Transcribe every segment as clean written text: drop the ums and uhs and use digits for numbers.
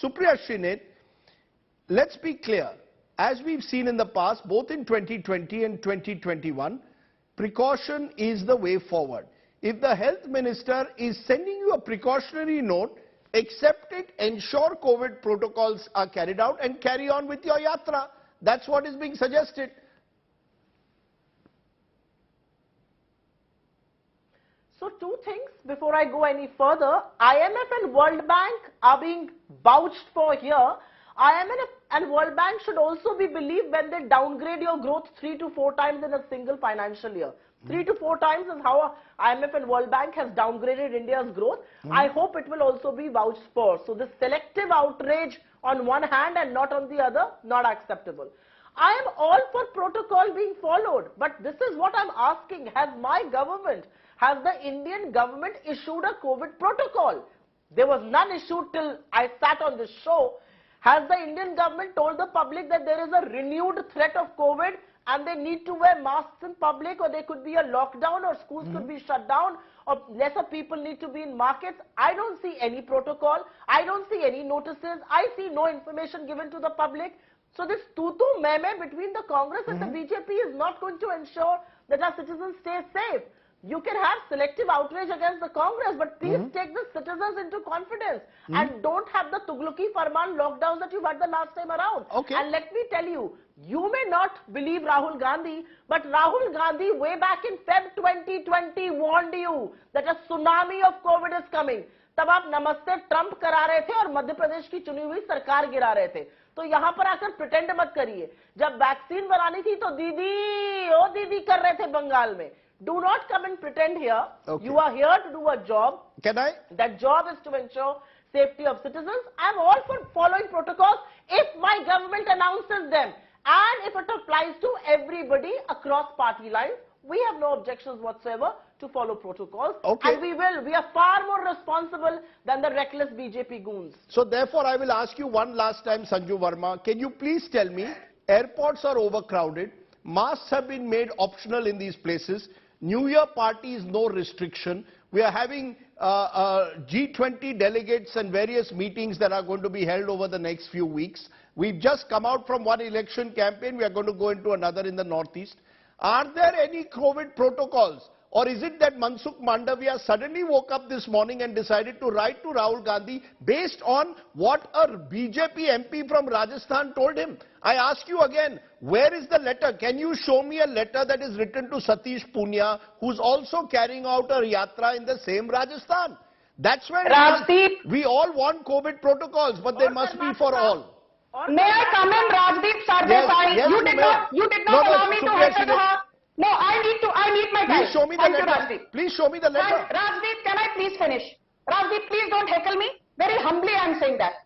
Supriya Srinit, let's be clear. As we've seen in the past, both in 2020 and 2021, precaution is the way forward. If the health minister is sending you a precautionary note, accept it, ensure COVID protocols are carried out and carry on with your yatra. That's what is being suggested. So two things before I go any further. IMF and World Bank are being vouched for here. IMF and World Bank should also be believed when they downgrade your growth 3 to 4 times in a single financial year. 3 to 4 times is how IMF and World Bank has downgraded India's growth. I hope it will also be vouched for. So this selective outrage on one hand and not on the other, not acceptable. I am all for protocol being followed, but this is what I'm asking. Has the Indian government issued a COVID protocol? There was none issued till I sat on this show. Has the Indian government told the public that there is a renewed threat of COVID and they need to wear masks in public, or there could be a lockdown, or schools could be shut down, or lesser people need to be in markets? I don't see any protocol. I don't see any notices. I see no information given to the public. So this tutu meme between the Congress and the BJP is not going to ensure that our citizens stay safe. You can have selective outrage against the Congress, but please take the citizens into confidence and don't have the Tughlaqi Farman lockdowns that you've had the last time around. Okay. And let me tell you, you may not believe Rahul Gandhi, but Rahul Gandhi way back in Feb 2020 warned you that a tsunami of COVID is coming. तब आप नमस्ते Trump करा रहे थे और मध्य प्रदेश की चुनी हुई सरकार गिरा रहे थे. तो यहाँ पर आकर प्रिटेंड मत करिए. जब वैक्सीन बनानी थी तो दीदी ओ दीदी कर रहे थे बंगाल में. Do not come and pretend here. Okay. You are here to do a job. Can I? That job is to ensure safety of citizens. I am all for following protocols if my government announces them. And if it applies to everybody across party lines, we have no objections whatsoever to follow protocols. Okay. And we will. We are far more responsible than the reckless BJP goons. So therefore, I will ask you one last time, Sanju Verma. Can you please tell me, airports are overcrowded. Masks have been made optional in these places. New Year party is no restriction. We are having G20 delegates and various meetings that are going to be held over the next few weeks. We've just come out from one election campaign. We are going to go into another in the northeast. Are there any COVID protocols? Or is it that Mansukh Mandaviya suddenly woke up this morning and decided to write to Rahul Gandhi based on what a BJP MP from Rajasthan told him? I ask you again, where is the letter? Can you show me a letter that is written to Satish Punia, who's also carrying out a yatra in the same Rajasthan? That's where we all want COVID protocols, but they must be for all. May I come in, Rajdeep Sardesai? Yes, you did not allow me to enter the... No, I need my time. Please show me the letter. Please show me the letter. Rajdeep, can I please finish? Rajdeep, please don't heckle me. Very humbly I am saying that.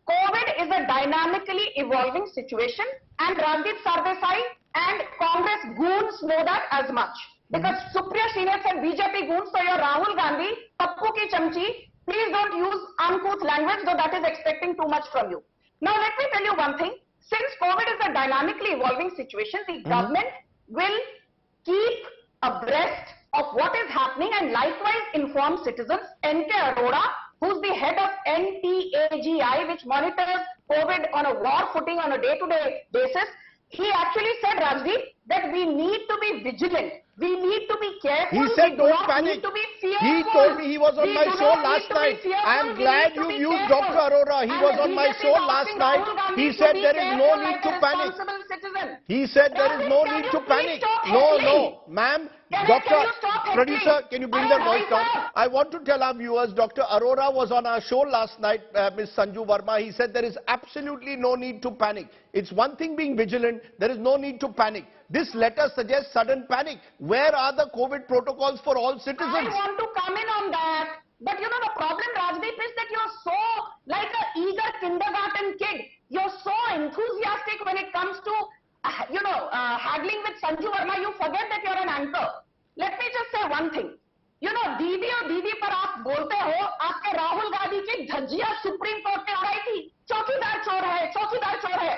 COVID is a dynamically evolving situation, and Rajdeep Sardesai and Congress goons know that as much. Because Supriya Srinit and BJP goons, so your Rahul Gandhi, Pappu ki chamchi, please don't use uncouth language, though that is expecting too much from you. Now let me tell you one thing. Since COVID is a dynamically evolving situation, the government will keep abreast of what is happening and likewise inform citizens. N.K. Arora, who's the head of NTAGI, which monitors COVID on a war footing on a day-to-day basis, he actually said, Rajdeep, that we need to be vigilant. We need to be careful. He said, don't panic. Need to be fearful. He told me, he was on my show last night. I am glad you used Dr. Arora. He was on my show last night. He said there is no need to panic. He said there is no need to panic. No, ma'am. Dr. Producer, can you bring that voice down? I want to tell our viewers, Dr. Arora was on our show last night, Ms. Sanju Verma. He said there is absolutely no need to panic. It's one thing being vigilant. There is no need to panic. This letter suggests sudden panic. Where are the COVID protocols for all citizens? I want to come in on that. But you know, the problem, Rajdeep, is that you're so like an eager kindergarten kid. You're so enthusiastic when it comes to, haggling with Sanju Verma. You forget that you're an anchor. Let me just say one thing. You know, दीदी और दीदी पर आप बोलते हो, आपके राहुल गांधी की धज्जियां सुप्रीम कोर्ट में उड़ाई थी. चौकीदार चोर है, चौकीदार चोर है.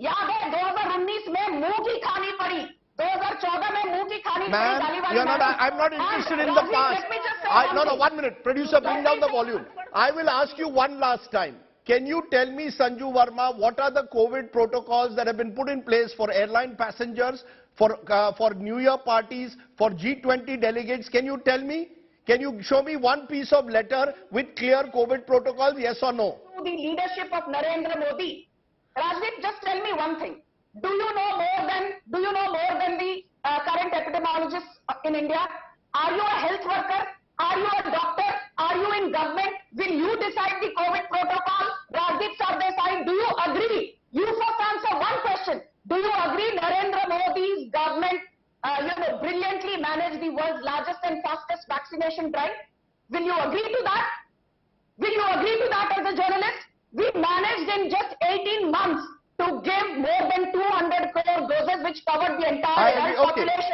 याद है 2019 में मुंह की खानी पड़ी. 2014 में मुंह की खानी Ma'am, गाली वाली you're not, I'm not interested in the Rajiv, past. let me just say No, one thing. 1 minute. Producer, bring down the volume. I will ask you one last time. Can you tell me, Sanju Verma, what are the COVID protocols that have been put in place for airline passengers, for New Year parties, for G20 delegates? Can you tell me? Can you show me one piece of letter with clear COVID protocols, yes or no? To the leadership of Narendra Modi. Rajdeep, just tell me one thing. Do you know more than the current epidemiologists in India? Are you a health worker? Are you a doctor? Are you in government? Will you decide the COVID protocol? Rajdeep Sardesai, do you agree? You first answer one question. Do you agree Narendra Modi's government brilliantly managed the world's largest and fastest vaccination drive? Will you agree to that? Will you agree to that as a journalist? We managed in just 18 months to give more than 200 crore doses which covered the entire adult population.